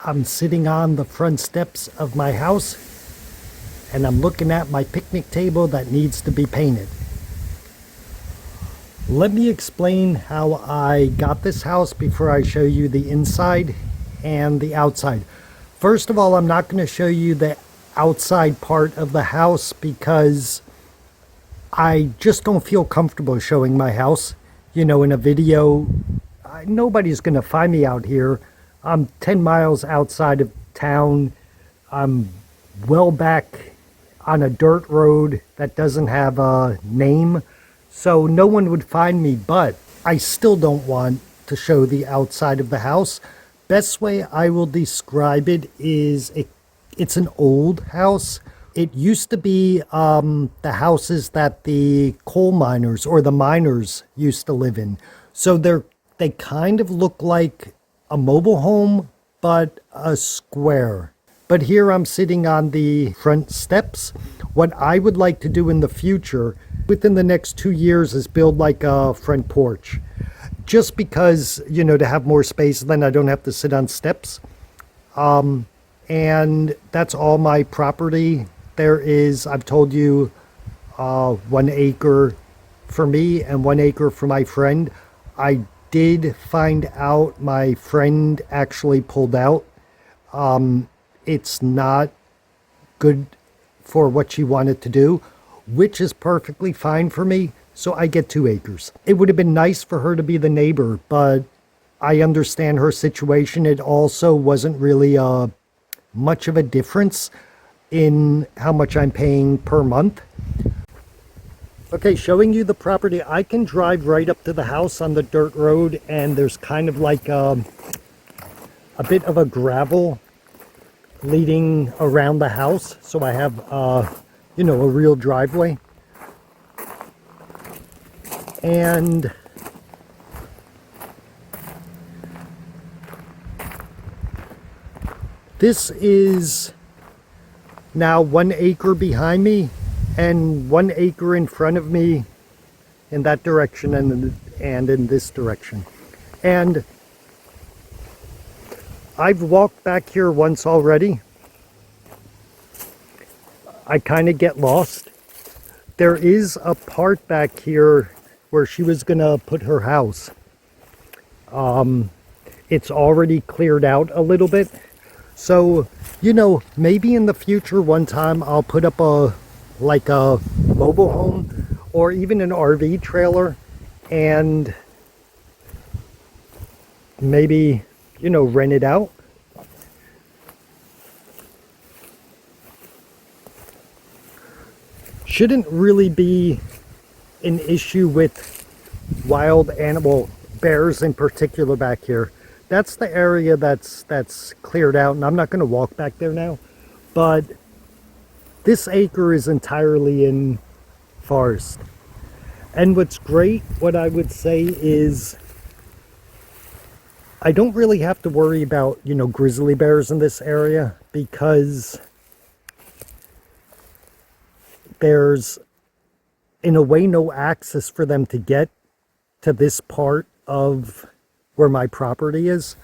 I'm sitting on the front steps of my house and I'm looking at my picnic table that needs to be painted. Let me explain how I got this house before I show you the inside and the outside. First of all, I'm not going to show you the outside part of the house because I just don't feel comfortable showing my house. You know, in a video, nobody's going to find me out here. I'm 10 miles outside of town. I'm well back on a dirt road that doesn't have a name, so no one would find me, but I still don't want to show the outside of the house. Best way I will describe it is it's an old house. It used to be the houses that the coal miners or the miners used to live in. So they kind of look like a mobile home, but a square. But here I'm sitting on the front steps. What I would like to do in the future, within the next 2 years, is build like a front porch. Just because, you know, to have more space, then I don't have to sit on steps. And that's all my property. There is, I've told you, 1 acre for me and 1 acre for my friend. I did find out my friend actually pulled out. It's not good for what she wanted to do, which is perfectly fine for me. So I get 2 acres. It would have been nice for her to be the neighbor, but I understand her situation. It also wasn't really much of a difference in how much I'm paying per month. Okay, showing you the property. I can drive right up to the house on the dirt road, and there's kind of like a bit of a gravel leading around the house. So I have, you know, a real driveway. And this is now 1 acre behind me and 1 acre in front of me in that direction and in this direction. And I've walked back here once already. I kind of get lost. There is a part back here where she was going to put her house. It's already cleared out a little bit. So, you know, maybe in the future one time I'll put up a mobile home or even an RV trailer and maybe, you know, rent it out. Shouldn't really be an issue with wild animal, bears in particular back here. That's the area that's cleared out, and I'm not going to walk back there now. But this acre is entirely in forest. And what's great, what I would say is, I don't really have to worry about, you know, grizzly bears in this area because there's, in a way, no access for them to get to this part of where my property is.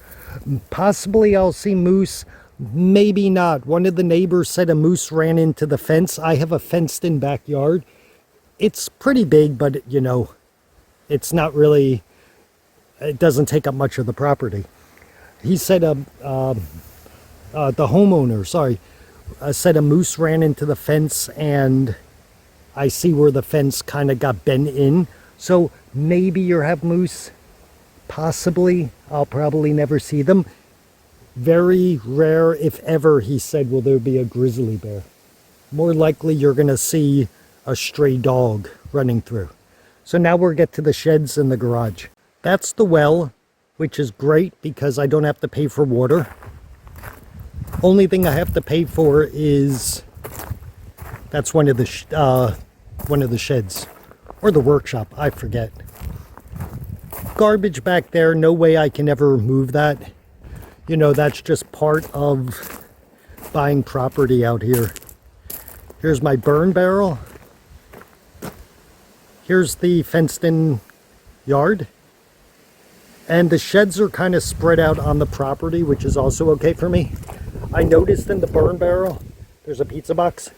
Possibly I'll see moose, maybe not. One of the neighbors said a moose ran into the fence. I have a fenced-in backyard. It's pretty big, but, you know, it's not really, it doesn't take up much of the property. He said the homeowner, sorry, said a moose ran into the fence, and I see where the fence kind of got bent in. So maybe you have moose. Possibly. I'll probably never see them. Very rare, if ever, he said, will there be a grizzly bear. More likely you're going to see a stray dog running through. So now we'll get to the sheds in the garage. That's the well, which is great because I don't have to pay for water. Only thing I have to pay for is, that's one of the sheds, or the workshop, I forget. Garbage back there, no way I can ever move that. You know, that's just part of buying property out here. Here's my burn barrel. Here's the fenced-in yard. And the sheds are kind of spread out on the property, which is also okay for me. I noticed in the burn barrel, there's a pizza box.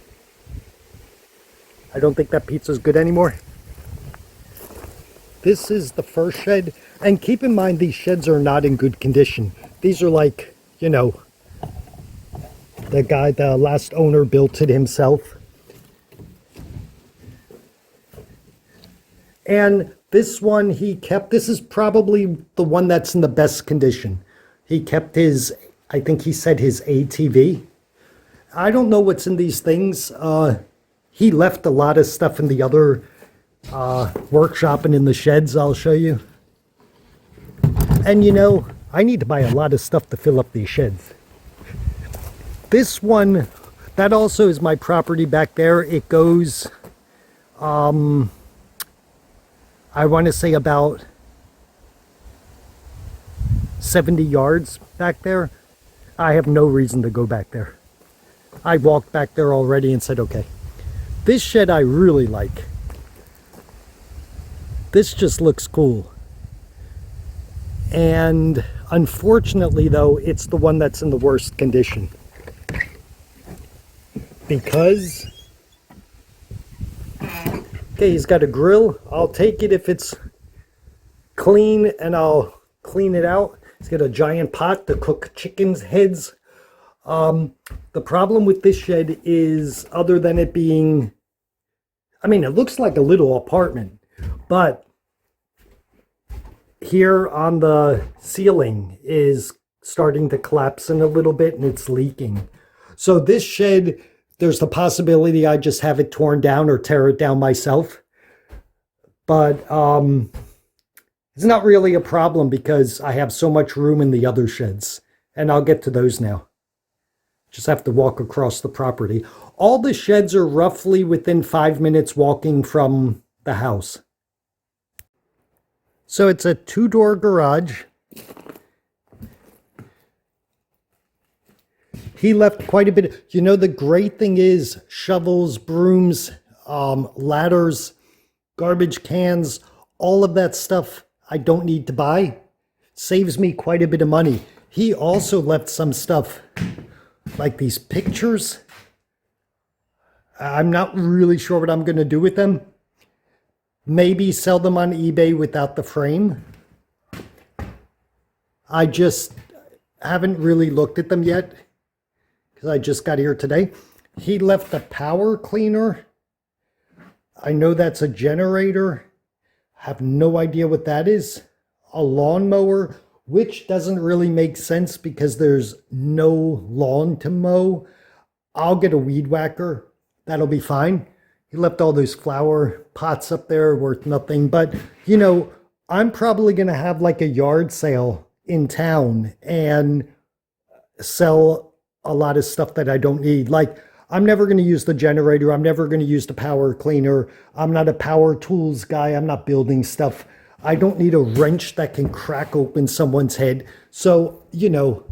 I don't think that pizza's good anymore. This is the first shed. And keep in mind, these sheds are not in good condition. These are like, you know, the last owner built it himself. And this one he kept, this is probably the one that's in the best condition. He kept his, I think he said his ATV. I don't know what's in these things. He left a lot of stuff in the other workshop and in the sheds, I'll show you. And you know, I need to buy a lot of stuff to fill up these sheds. This one, that also is my property back there. It goes, I want to say about 70 yards back there. I have no reason to go back there. I walked back there already and said, okay. This shed I really like. This just looks cool. And unfortunately though, it's the one that's in the worst condition. Because, okay, he's got a grill. I'll take it if it's clean and I'll clean it out. He's got a giant pot to cook chicken's heads. The problem with this shed is, other than it being, I mean, it looks like a little apartment, but here on the ceiling is starting to collapse in a little bit and it's leaking. So this shed, there's the possibility I just have it torn down or tear it down myself. But it's not really a problem because I have so much room in the other sheds. And I'll get to those now. Just have to walk across the property. All the sheds are roughly within 5 minutes walking from the house. So it's a 2-door garage. He left quite a bit. You know, the great thing is shovels, brooms, ladders, garbage cans, all of that stuff I don't need to buy. Saves me quite a bit of money. He also left some stuff like these pictures. I'm not really sure what I'm going to do with them. Maybe sell them on eBay without the frame. I just haven't really looked at them yet because I just got here today. He left a power cleaner. I know that's a generator. Have no idea what that is. A lawnmower, which doesn't really make sense because there's no lawn to mow. I'll get a weed whacker. That'll be fine. He left all those flower pots up there worth nothing. But, you know, I'm probably going to have like a yard sale in town and sell a lot of stuff that I don't need. Like, I'm never going to use the generator. I'm never going to use the power cleaner. I'm not a power tools guy. I'm not building stuff. I don't need a wrench that can crack open someone's head. So, you know,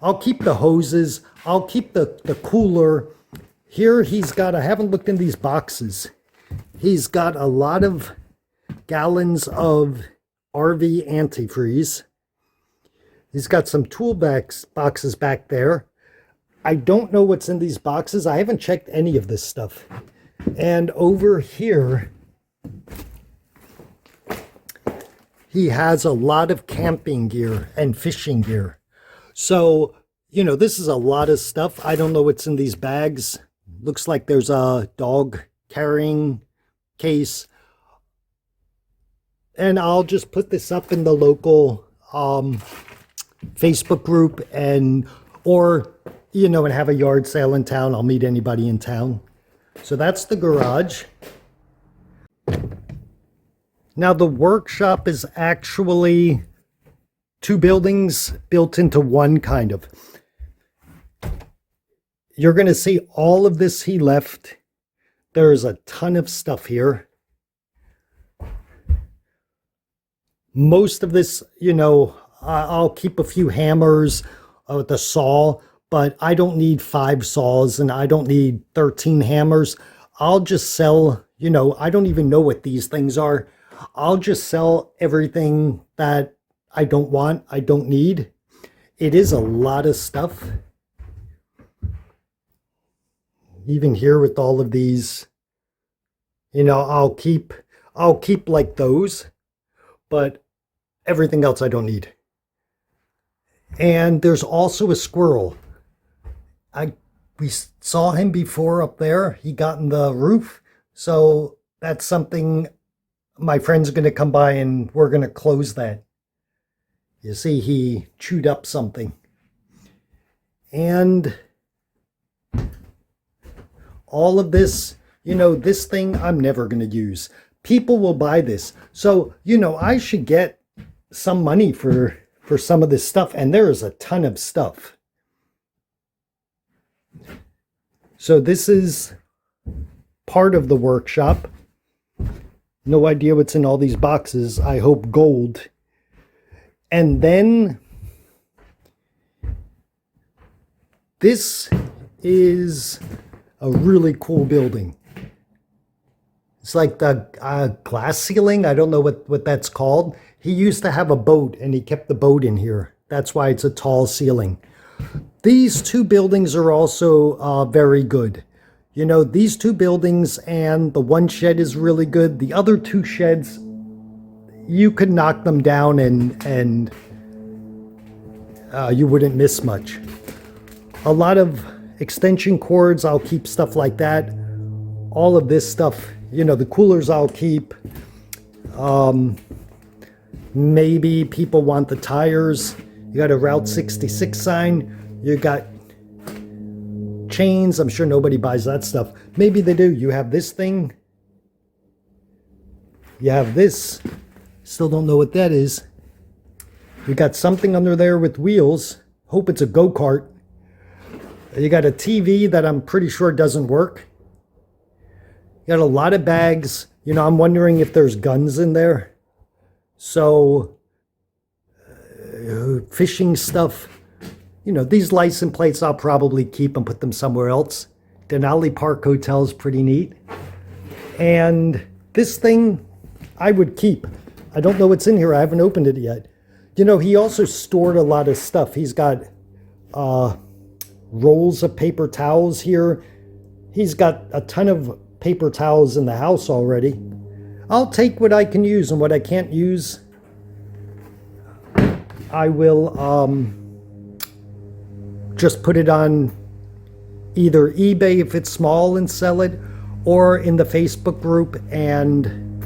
I'll keep the hoses. I'll keep the cooler. Here he's got, I haven't looked in these boxes. He's got a lot of gallons of RV antifreeze. He's got some boxes back there. I don't know what's in these boxes. I haven't checked any of this stuff. And over here, he has a lot of camping gear and fishing gear. So, you know, this is a lot of stuff. I don't know what's in these bags. Looks like there's a dog carrying case. And I'll just put this up in the local Facebook group or you know, and have a yard sale in town. I'll meet anybody in town. So that's the garage. Now the workshop is actually 2 buildings built into one, kind of. You're going to see all of this he left. There's a ton of stuff here. Most of this, you know, I'll keep a few hammers, the saw, but I don't need 5 saws and I don't need 13 hammers. I'll just sell, you know, I don't even know what these things are. I'll just sell everything that I don't want, I don't need. It is a lot of stuff. Even here with all of these, I'll keep like those, but everything else I don't need. And there's also a squirrel. We saw him before up there. He got in the roof. So that's something my friend's going to come by and we're going to close that. You see, he chewed up something. And all of this, this thing I'm never going to use. People will buy this. So, I should get some money for some of this stuff. And there is a ton of stuff. So this is part of the workshop. No idea what's in all these boxes. I hope gold. And then this is a really cool building. It's like the glass ceiling. I don't know what that's called. He used to have a boat and he kept the boat in here. That's why it's a tall ceiling. These two buildings are also very good. These two buildings and the one shed is really good. The other two sheds, you could knock them down and you wouldn't miss much. A lot of extension cords, I'll keep stuff like that. All of this stuff, the coolers I'll keep. Maybe people want the tires. You got a Route 66 sign. You got chains. I'm sure nobody buys that stuff. Maybe they do. You have this thing. You have this. Still don't know what that is. You got something under there with wheels. Hope it's a go-kart. You got a TV that I'm pretty sure doesn't work. You got a lot of bags. I'm wondering if there's guns in there. So, fishing stuff. These license plates I'll probably keep and put them somewhere else. Denali Park Hotel is pretty neat. And this thing I would keep. I don't know what's in here. I haven't opened it yet. He also stored a lot of stuff. He's got rolls of paper towels here. He's got a ton of paper towels in the house already. I'll take what I can use, and what I can't use, I will just put it on either eBay if it's small and sell it, or in the Facebook group and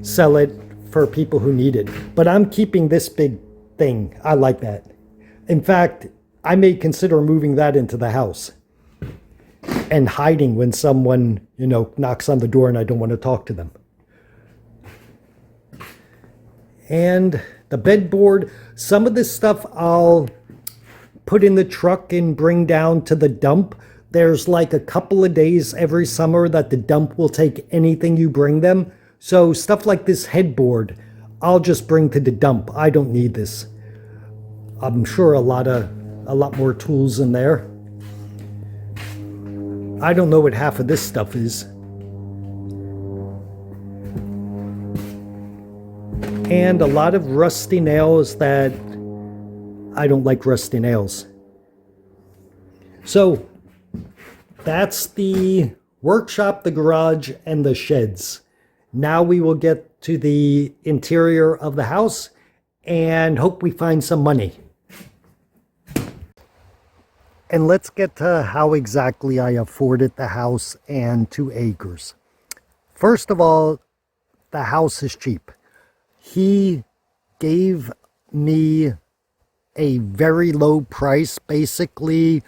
sell it for people who need it. But I'm keeping this big thing. I like that. In fact, I may consider moving that into the house and hiding when someone, knocks on the door and I don't want to talk to them. And the bedboard, some of this stuff I'll put in the truck and bring down to the dump. There's like a couple of days every summer that the dump will take anything you bring them. So stuff like this headboard, I'll just bring to the dump. I don't need this. I'm sure a lot more tools in there. I don't know what half of this stuff is. And a lot of rusty nails that I don't like rusty nails. So that's the workshop, the garage, and the sheds. Now we will get to the interior of the house and hope we find some money. And let's get to how exactly I afforded the house and 2 acres. First of all, the house is cheap. He gave me a very low price, basically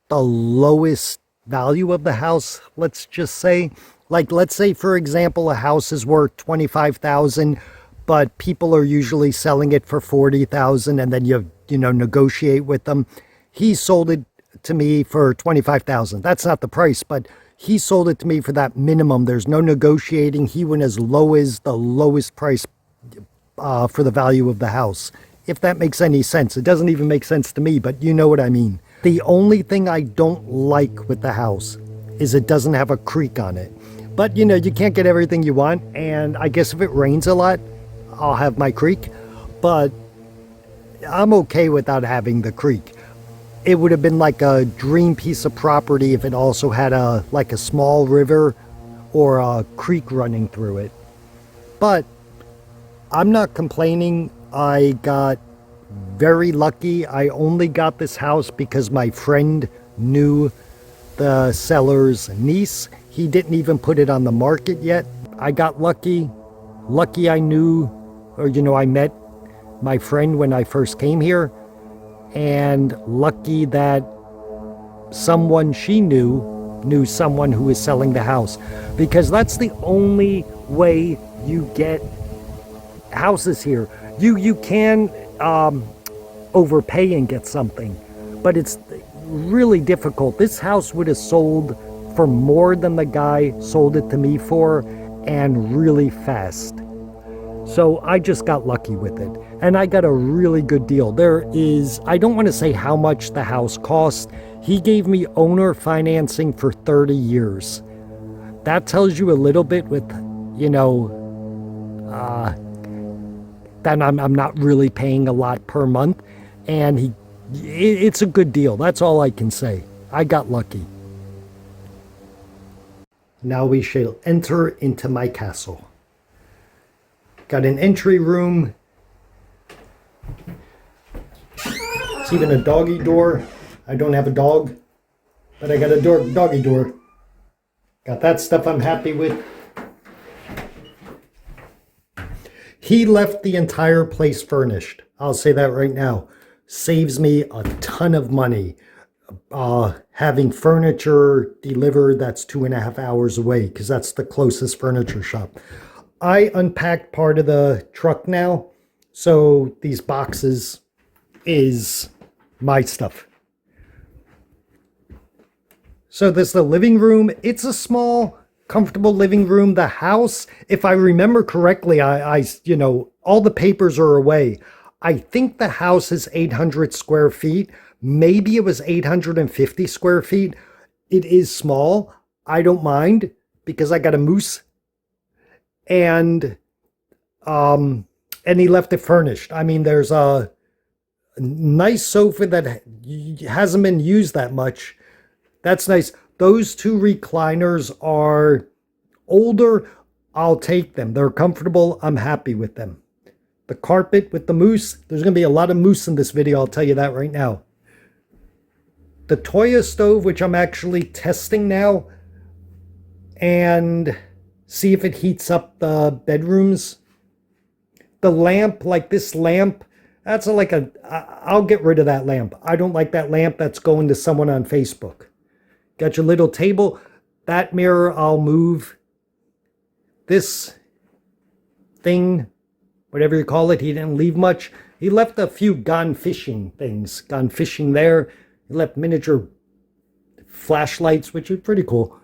the lowest value of the house, let's just say. Like, let's say, for example, a house is worth $25,000, but people are usually selling it for $40,000, and then you negotiate with them. He sold it to me for $25,000. That's not the price, but he sold it to me for that minimum. There's no negotiating. He went as low as the lowest price for the value of the house. If that makes any sense. It doesn't even make sense to me, but you know what I mean. The only thing I don't like with the house is it doesn't have a creek on it. But you can't get everything you want, and I guess if it rains a lot, I'll have my creek. But I'm okay without having the creek. It would have been like a dream piece of property if it also had like a small river or a creek running through it. But I'm not complaining. I got very lucky. I only got this house because my friend knew the seller's niece. He didn't even put it on the market yet. I got lucky. Lucky I knew, or I met my friend when I first came here. And lucky that someone she knew someone who was selling the house. Because that's the only way you get houses here. You can overpay and get something, but it's really difficult. This house would have sold for more than the guy sold it to me for, and really fast. So I just got lucky with it, and I got a really good deal. I don't want to say how much the house cost. He gave me owner financing for 30 years. That tells you a little bit with, that I'm not really paying a lot per month, and it's a good deal. That's all I can say. I got lucky. Now we shall enter into my castle. Got an entry room. It's even a doggy door. I don't have a dog, but I got a doggy door. Got that stuff I'm happy with. He left the entire place furnished. I'll say that right now. Saves me a ton of money. Having furniture delivered that's 2.5 hours away, because that's the closest furniture shop. I unpacked part of the truck now, so these boxes is my stuff. So this is the living room. It's a small, comfortable living room. The house, if I remember correctly, I all the papers are away. I think the house is 800 square feet. Maybe it was 850 square feet. It is small. I don't mind because I got a moose. And he left it furnished. I mean, there's a nice sofa that hasn't been used that much. That's nice. Those two recliners are older. I'll take them. They're comfortable. I'm happy with them. The carpet with the moose. There's going to be a lot of moose in this video. I'll tell you that right now. The Toya stove, which I'm actually testing now, and see if it heats up the bedrooms. The lamp, like this lamp, that's I'll get rid of that lamp. I don't like that lamp. That's going to someone on Facebook. Got your little table. That mirror I'll move. This thing, whatever you call it, he didn't leave much. He left a few gone fishing things. Gone fishing there. He left miniature flashlights, which is pretty cool.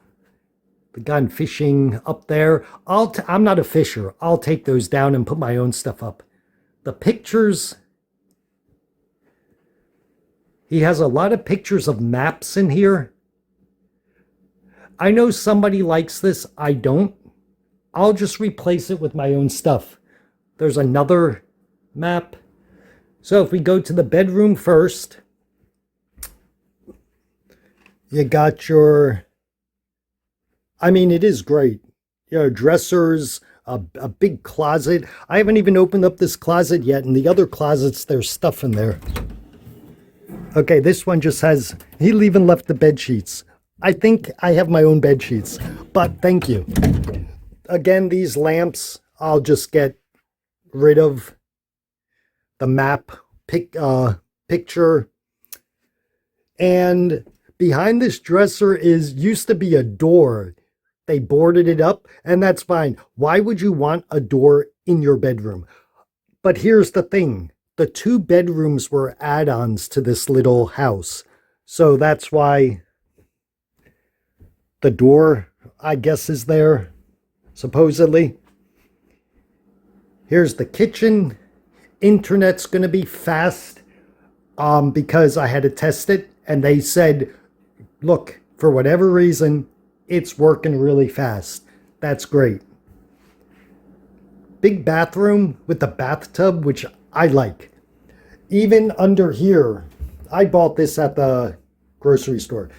The gone fishing up there. I'm not a fisher. I'll take those down and put my own stuff up. The pictures. He has a lot of pictures of maps in here. I know somebody likes this. I don't. I'll just replace it with my own stuff. There's another map. So if we go to the bedroom first, you got your, I mean, it is great. Dressers, a big closet. I haven't even opened up this closet yet. In the other closets, there's stuff in there. Okay, this one just has, he even left the bed sheets. I think I have my own bed sheets, but thank you. Again, these lamps, I'll just get rid of. The map picture. And behind this dresser used to be a door. They boarded it up, and that's fine. Why would you want a door in your bedroom? But here's the thing. The 2 bedrooms were add-ons to this little house. So that's why the door, I guess, is there, supposedly. Here's the kitchen. Internet's going to be fast because I had to test it. And they said, look, for whatever reason, it's working really fast. That's great. Big bathroom with the bathtub, which I like. Even under here, I bought this at the grocery store.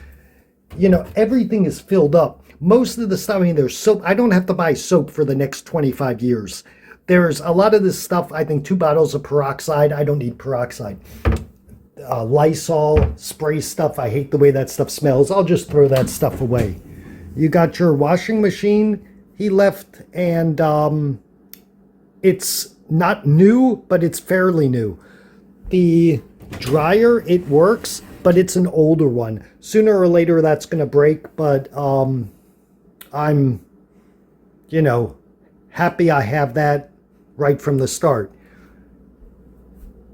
You know, everything is filled up. Most of the stuff, I mean, there's soap. I don't have to buy soap for the next 25 years. There's a lot of this stuff, I think 2 bottles of peroxide. I don't need peroxide. Lysol, spray stuff. I hate the way that stuff smells. I'll just throw that stuff away. You got your washing machine he left, and it's not new, but it's fairly new. The dryer, it works, but it's an older one. Sooner or later that's going to break, but I'm, you know, happy I have that right from the start.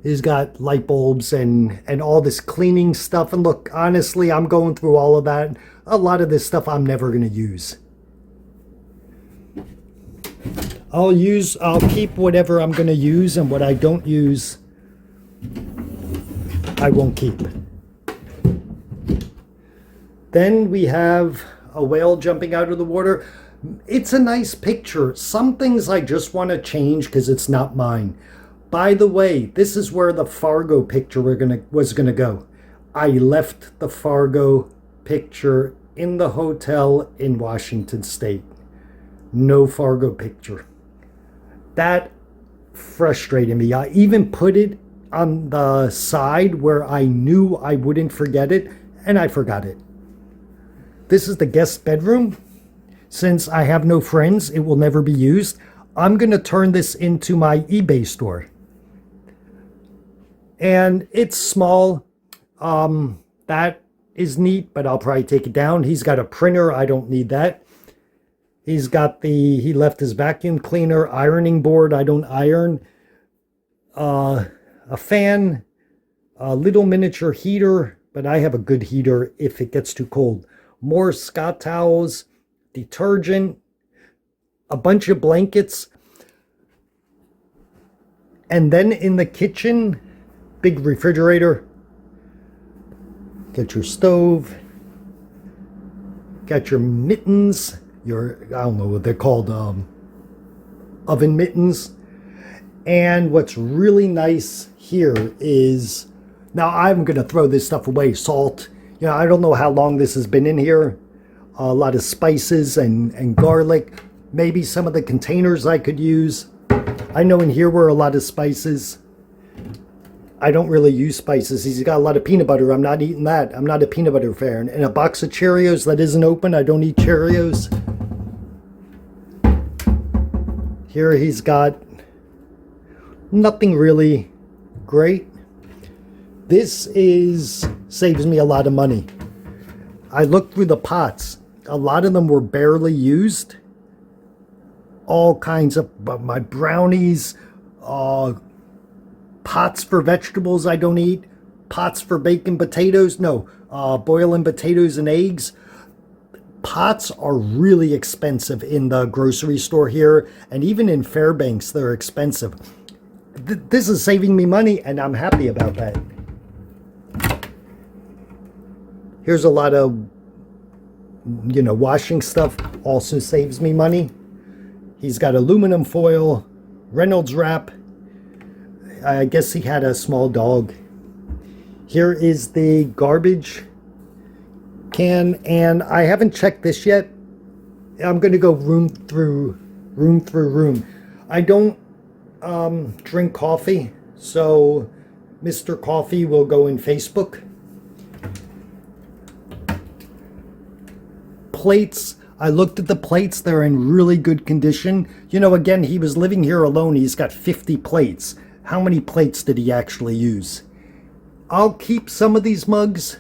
He's got light bulbs and all this cleaning stuff. And look, honestly, I'm going through all of that. A lot of this stuff I'm never going to use. I'll keep whatever I'm going to use, and what I don't use, I won't keep. Then we have a whale jumping out of the water. It's a nice picture. Some things I just want to change because it's not mine. By the way, this is where the Fargo picture was gonna go. I left the Fargo picture in the hotel in Washington State. No Fargo picture. That frustrated me. I even put it on the side where I knew I wouldn't forget it, and I forgot it. This is the guest bedroom. Since I have no friends, it will never be used. I'm going to turn this into my eBay store. And it's small. That is neat, but I'll probably take it down. He's got a printer. I don't need that. He left his vacuum cleaner, ironing board. I don't iron. A fan, a little miniature heater, but I have a good heater if it gets too cold. More Scott towels, detergent, a bunch of blankets. And then in the kitchen, big refrigerator. Get your stove. Got your mittens. I don't know what they're called, oven mittens. And what's really nice here is, now I'm going to throw this stuff away. Salt. You know, I don't know how long this has been in here. A lot of spices and garlic. Maybe some of the containers I could use. I know in here were a lot of spices. I don't really use spices. He's got a lot of peanut butter. I'm not eating that. I'm not a peanut butter fan. And a box of Cheerios that isn't open. I don't eat Cheerios. Here he's got nothing really great. This saves me a lot of money. I looked through the pots. A lot of them were barely used. All kinds of my brownies, pots for vegetables I don't eat, pots for baking potatoes, boiling potatoes and eggs. Pots are really expensive in the grocery store here, and even in Fairbanks, they're expensive. This is saving me money, and I'm happy about that. Here's a lot of, washing stuff. Also saves me money. He's got aluminum foil, Reynolds wrap. I guess he had a small dog. Here is the garbage can, and I haven't checked this yet. I'm going to go room through room. I don't drink coffee, so Mr. Coffee will go in Facebook. Plates. I looked at the plates. They're in really good condition. Again, he was living here alone. He's got 50 plates. How many plates did he actually use? I'll keep some of these mugs.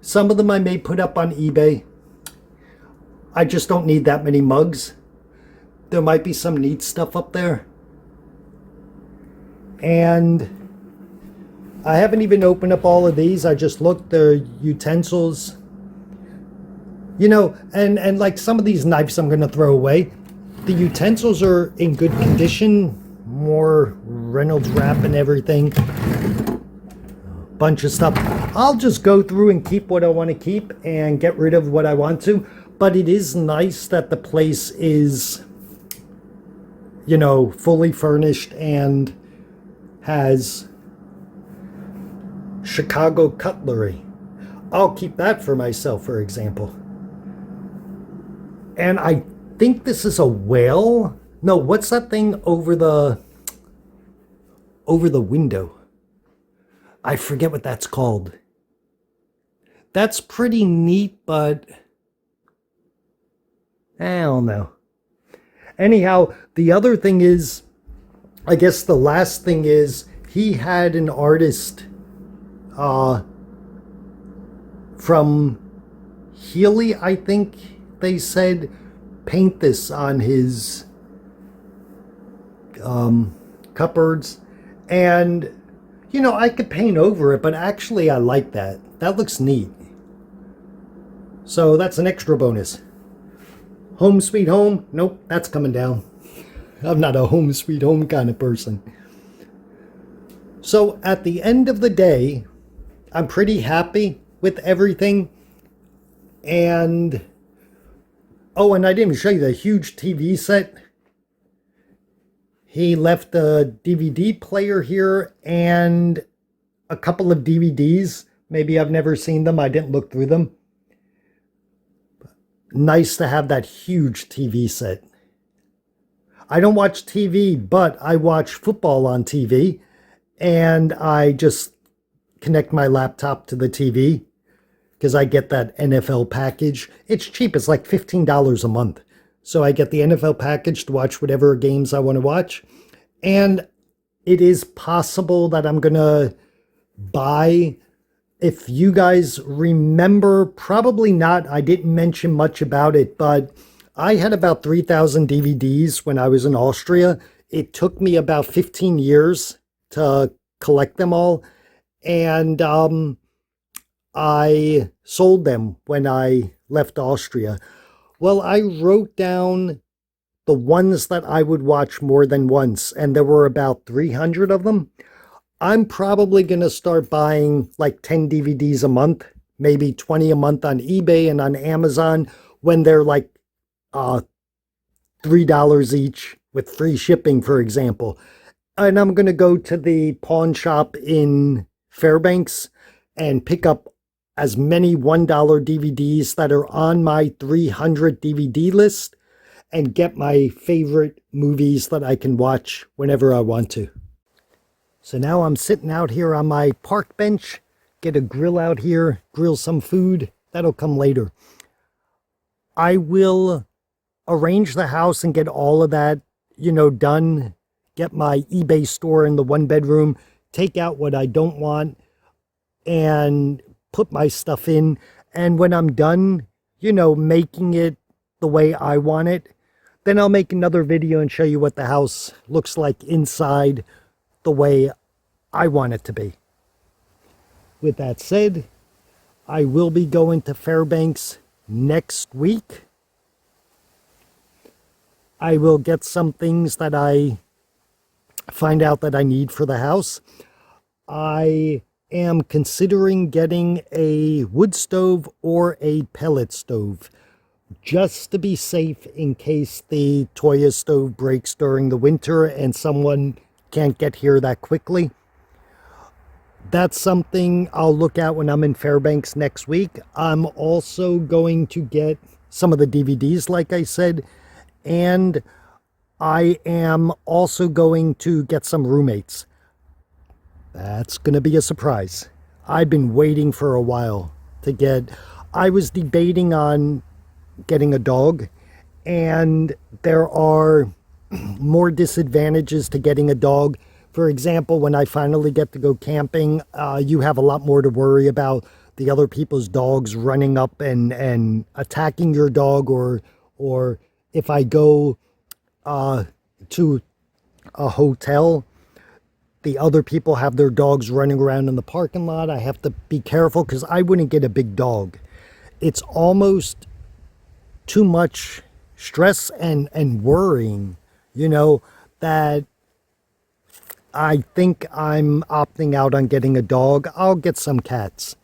Some of them I may put up on eBay. I just don't need that many mugs. There might be some neat stuff up there. And I haven't even opened up all of these. I just looked. They're utensils. And like some of these knives I'm going to throw away. The utensils are in good condition. More Reynolds wrap and everything. Bunch of stuff. I'll just go through and keep what I want to keep and get rid of what I want to. But it is nice that the place is, fully furnished and has Chicago cutlery. I'll keep that for myself, for example. And I think this is a whale. No, what's that thing over the window? I forget what that's called. That's pretty neat, but I don't know. Anyhow, the other thing is, I guess the last thing is, he had an artist from Healy, I think they said, paint this on his cupboards. And, you know, I could paint over it, but actually I like that. That looks neat. So that's an extra bonus. Home sweet home? Nope, that's coming down. I'm not a home sweet home kind of person. So at the end of the day, I'm pretty happy with everything. And, oh, and I didn't even show you the huge TV set. He left a DVD player here and a couple of DVDs. Maybe I've never seen them. I didn't look through them. Nice to have that huge TV set. I don't watch TV, but I watch football on TV. And I just connect my laptop to the TV because I get that NFL package. It's cheap. It's like $15 a month. So I get the NFL package to watch whatever games I want to watch. And it is possible that I'm going to buy, if you guys remember, probably not. I didn't mention much about it, but I had about 3,000 DVDs when I was in Austria. It took me about 15 years to collect them all. And I sold them when I left Austria. Well, I wrote down the ones that I would watch more than once, and there were about 300 of them. I'm probably going to start buying like 10 DVDs a month, maybe 20 a month on eBay and on Amazon when they're like $3 each with free shipping, for example. And I'm going to go to the pawn shop in Fairbanks and pick up as many $1 DVDs that are on my 300 DVD list and get my favorite movies that I can watch whenever I want to. So now I'm sitting out here on my park bench, get a grill out here, grill some food. That'll come later. I will arrange the house and get all of that, you know, done. Get my eBay store in the one bedroom, take out what I don't want, and put my stuff in. And when I'm done, you know, making it the way I want it, then I'll make another video and show you what the house looks like inside the way I want it to be. With that said, I will be going to Fairbanks next week. I will get some things that I find out that I need for the house. I am considering getting a wood stove or a pellet stove, just to be safe in case the Toya stove breaks during the winter and someone can't get here that quickly. That's something I'll look at when I'm in Fairbanks next week. I'm also going to get some of the DVDs, like I said, and I am also going to get some roommates. That's going to be a surprise. I've been waiting for a while to get... I was debating on getting a dog, and there are more disadvantages to getting a dog. For example, when I finally get to go camping, you have a lot more to worry about. The other people's dogs running up and attacking your dog, or if I go to a hotel, the other people have their dogs running around in the parking lot. I have to be careful because I wouldn't get a big dog. It's almost too much stress and worrying, you know, that I think I'm opting out on getting a dog. I'll get some cats.